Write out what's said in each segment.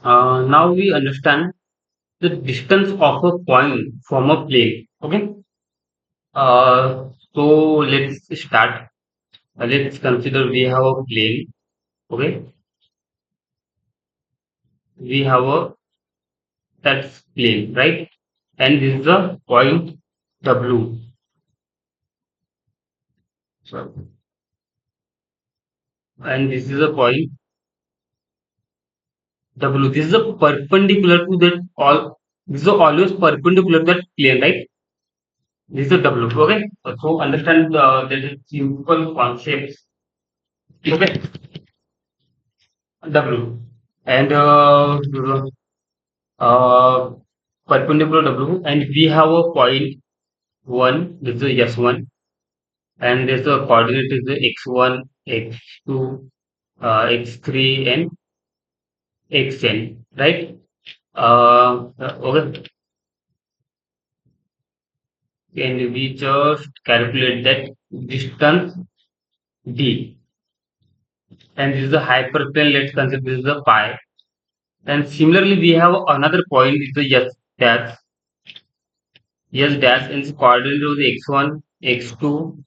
Now we understand the distance of a point from a plane. Okay. So let's start. Let's consider we have a plane. Okay. We have a that's plane, right? And this is the point W. So, and this is a point W. This is a perpendicular to that all. This is always perpendicular to that plane, right? This is a W. Okay. So understand the simple concepts. Okay. W. And uh, perpendicular W, and we have a point 1, this is S1, and this coordinate is the x1, x2, x3, and xn, right? Okay, and we just calculate that distance d, and this is the hyperplane. Let's consider this is the pi, and similarly we have another point, is the s dash, and its coordinate is the x1, x2,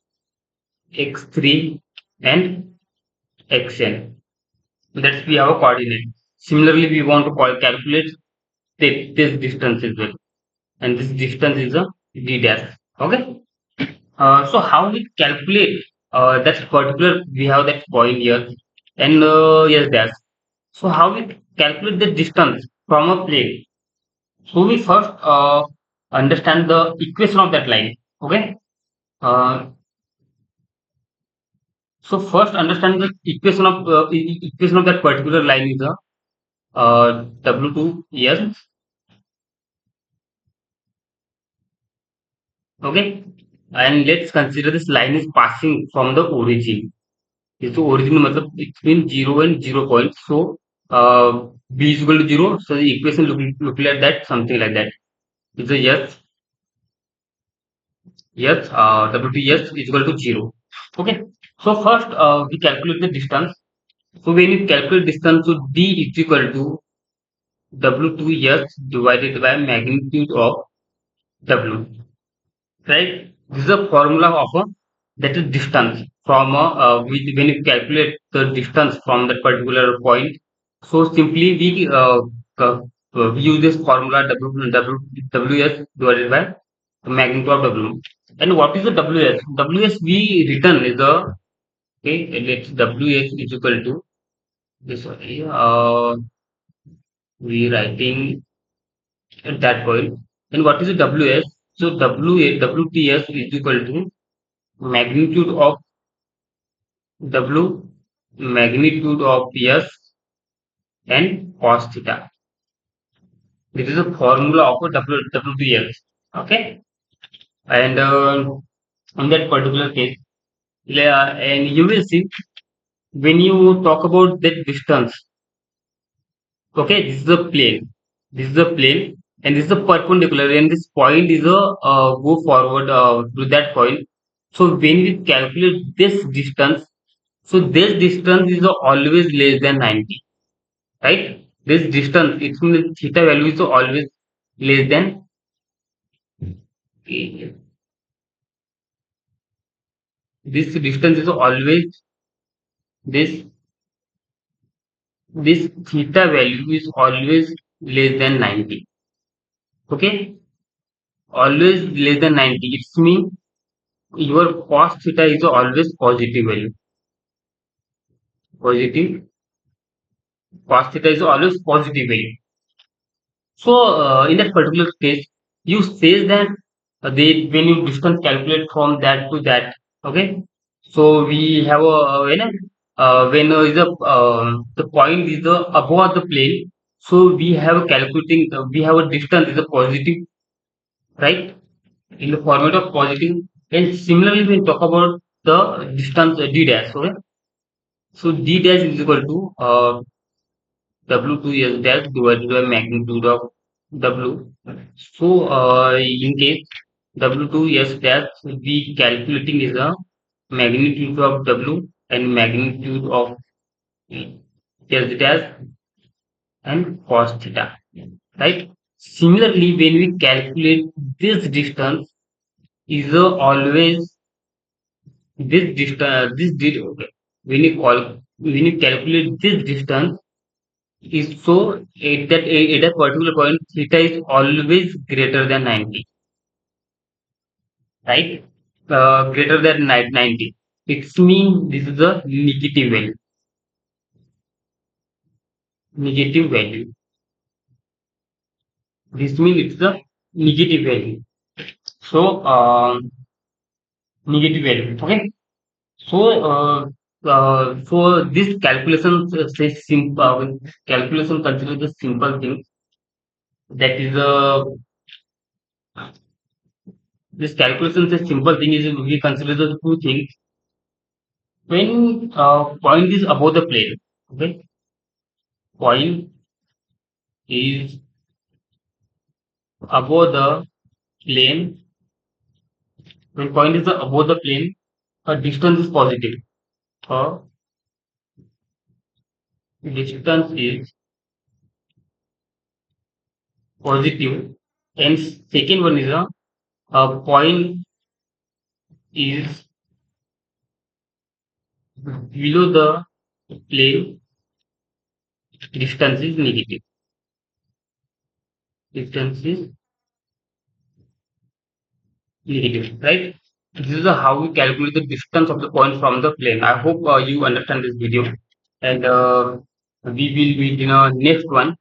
x3, and xn. That's we have a coordinate. Similarly, we want to calculate this distance as well, and this distance is a d dash. Okay. So how we calculate that particular? We have that point here, and yes dash. So how we calculate the distance from a plane? So we first understand the equation of that line. Okay. Uh, so first understand the equation of that particular line is a W2 yes. Okay, and let's consider this line is passing from the origin. Is the origin matlab between 0 and 0 point. So b is equal to 0. So the equation look like that, something like that. It's a yes, yes, W2 yes is equal to 0. Okay, so first we calculate the distance. So when you calculate distance, so d is equal to W2 yes divided by magnitude of W. Right? This is a formula of a that is distance from a when you calculate the distance from that particular point. So simply we use this formula WS divided by the magnitude of W. And what is the WS? WS we written is the okay. Let's WS is equal to this. Sorry, we writing at that point. And what is the WS? So WTS is equal to magnitude of W, magnitude of S, and cos theta. This is a formula of a WTS. Okay, and in that particular case, and you will see when you talk about that distance. Okay, this is the plane. This is the plane, and this is the perpendicular, and this point is a go forward to that point. So when we calculate this distance, so this distance is always less than 90, right? This distance, it means theta value is always less than this distance is always this this theta value is always less than 90. Okay, always less than 90. It's mean your cos theta is always positive value. Positive cos theta is always positive value. So in that particular case, you say that they when you distance calculate from that to that. Okay, so we have a when is the point is above the plane. So we have calculating we have a distance is a positive, right, in the format of positive. And similarly, when talk about the distance d dash. Okay, so d dash is equal to W2 S dash divided by magnitude of W. So, in case W2 S dash, we calculating is a magnitude of W and magnitude of S dash, and cos theta, right? Similarly, when we calculate this distance, is always okay. When you calculate this distance, is so at that particular point theta is always greater than 90, right? Greater than 90. It means this is a negative value. This means it's a negative value. So negative value. Okay. So so this calculation says simple. Calculation considers the simple thing, that is this calculation says simple thing is we consider the two things. When point is above the plane, okay, point is above the plane. When point is above the plane, a distance is positive. A distance is positive, and second one is a point is below the plane, distance is negative. Distance is negative, right? This is how we calculate the distance of the point from the plane. I hope you understand this video, and we will meet in a next one.